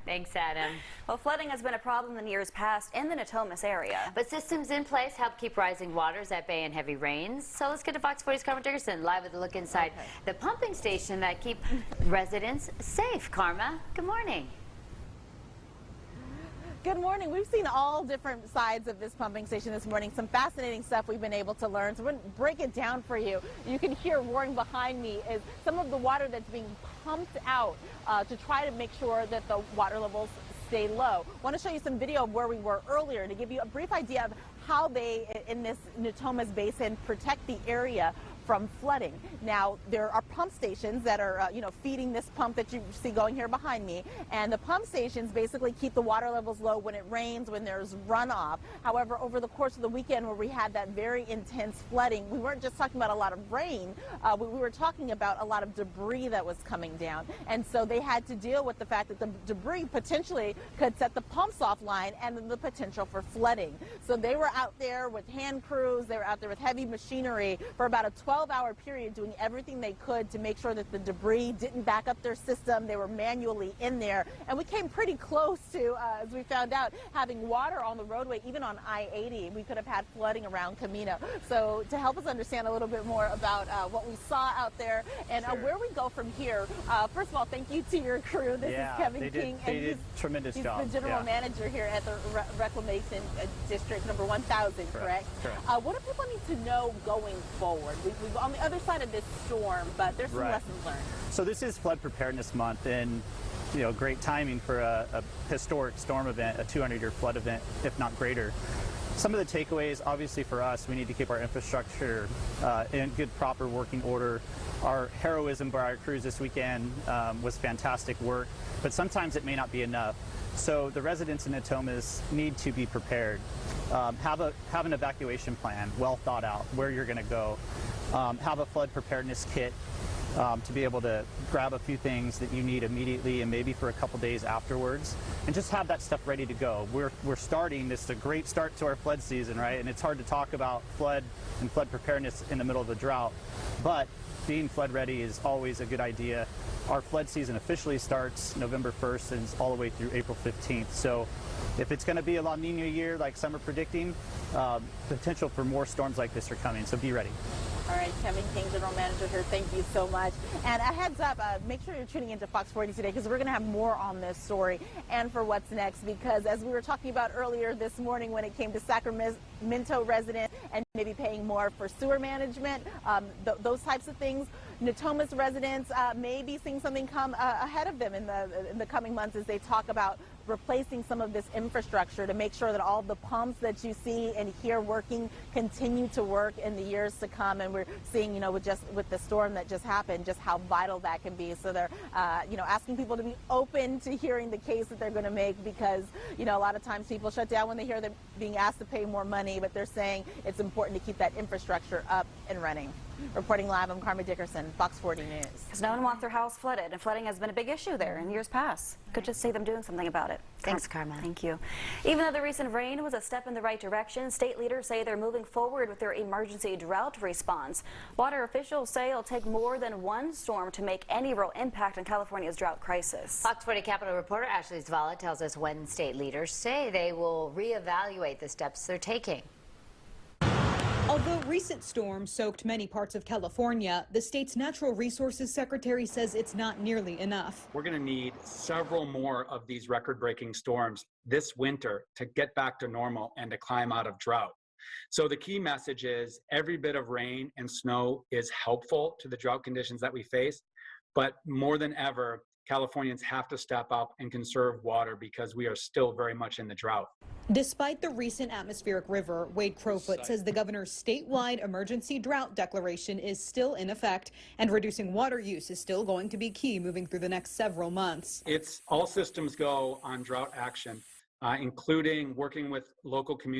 Thanks, Adam. Well, flooding has been a problem in years past in the Natomas area. But systems in place help keep rising waters at bay and heavy rains. So let's get to Fox 40's Karma Dickerson live with a look inside the pumping station that keep residents safe. Karma, good morning. Good morning. We've seen all different sides of this pumping station this morning. Some fascinating stuff we've been able to learn. So we're going to break it down for you. You can hear roaring behind me is some of the water that's being pumped out to try to make sure that the water levels stay low. I want to show you some video of where we were earlier to give you a brief idea of how they, in this Natomas Basin, protect the area from flooding. Now, there are pump stations that are, feeding this pump that you see going here behind me. And the pump stations basically keep the water levels low when it rains, when there's runoff. However, over the course of the weekend where we had that very intense flooding, we weren't just talking about a lot of rain. We were talking about a lot of debris that was coming down. And so they had to deal with the fact that the debris potentially could set the pumps offline and then the potential for flooding. So they were out there with hand crews. They were out there with heavy machinery for about a 12-hour period doing everything they could to make sure that the debris didn't back up their system. They were manually in there. And we came pretty close to, as we found out, having water on the roadway, even on I-80. We could have had flooding around Camino. So to help us understand a little bit more about what we saw out there and where we go from here, first of all, thank you to your crew. This is Kevin King. They did tremendous job. He's the general manager here at the Reclamation District number 1000, correct? Correct. What do people need to know going forward? We've on the other side of this storm, but there's some lessons learned. So this is Flood Preparedness Month, and great timing for a historic storm event, a 200-year flood event, if not greater. Some of the takeaways, obviously for us, we need to keep our infrastructure in good, proper working order. Our heroism by our crews this weekend was fantastic work, but sometimes it may not be enough. So the residents in Natomas need to be prepared. Have an evacuation plan, well thought out, where you're going to go. Have a flood preparedness kit to be able to grab a few things that you need immediately and maybe for a couple days afterwards, and just have that stuff ready to go. We're starting, this is a great start to our flood season, right? And it's hard to talk about flood and flood preparedness in the middle of a drought, but being flood ready is always a good idea. Our flood season officially starts November 1st and is all the way through April 15th. So if it's going to be a La Nina year like some are predicting, potential for more storms like this are coming, so be ready. All right, Kevin King, General Manager here, thank you so much. And a heads up, make sure you're tuning into Fox 40 today because we're going to have more on this story and for what's next, because as we were talking about earlier this morning when it came to Sacramento residents and maybe paying more for sewer management, those types of things, Natomas residents may be seeing something come ahead of them in the coming months as they talk about replacing some of this infrastructure to make sure that all the pumps that you see and hear working continue to work in the years to come. And we're seeing, with the storm that just happened, just how vital that can be. So they're, asking people to be open to hearing the case that they're going to make, because, a lot of times people shut down when they hear they're being asked to pay more money, but they're saying it's important to keep that infrastructure up and running. Reporting live, I'm Karma Dickerson, Fox 40 News. Because no one wants their house flooded, and flooding has been a big issue there in years past. Good to see them doing something about it. Thanks, Karma. Thank you. Even though the recent rain was a step in the right direction, state leaders say they're moving forward with their emergency drought response. Water officials say it'll take more than one storm to make any real impact on California's drought crisis. Fox 40 Capitol reporter Ashley Zavala tells us when state leaders say they will reevaluate the steps they're taking. Although recent storms soaked many parts of California, the state's Natural Resources Secretary says it's not nearly enough. We're going to need several more of these record-breaking storms this winter to get back to normal and to climb out of drought. So the key message is every bit of rain and snow is helpful to the drought conditions that we face, but more than ever, Californians have to step up and conserve water because we are still very much in the drought. Despite the recent atmospheric river, Wade Crowfoot says the governor's statewide emergency drought declaration is still in effect, and reducing water use is still going to be key moving through the next several months. It's all systems go on drought action, including working with local communities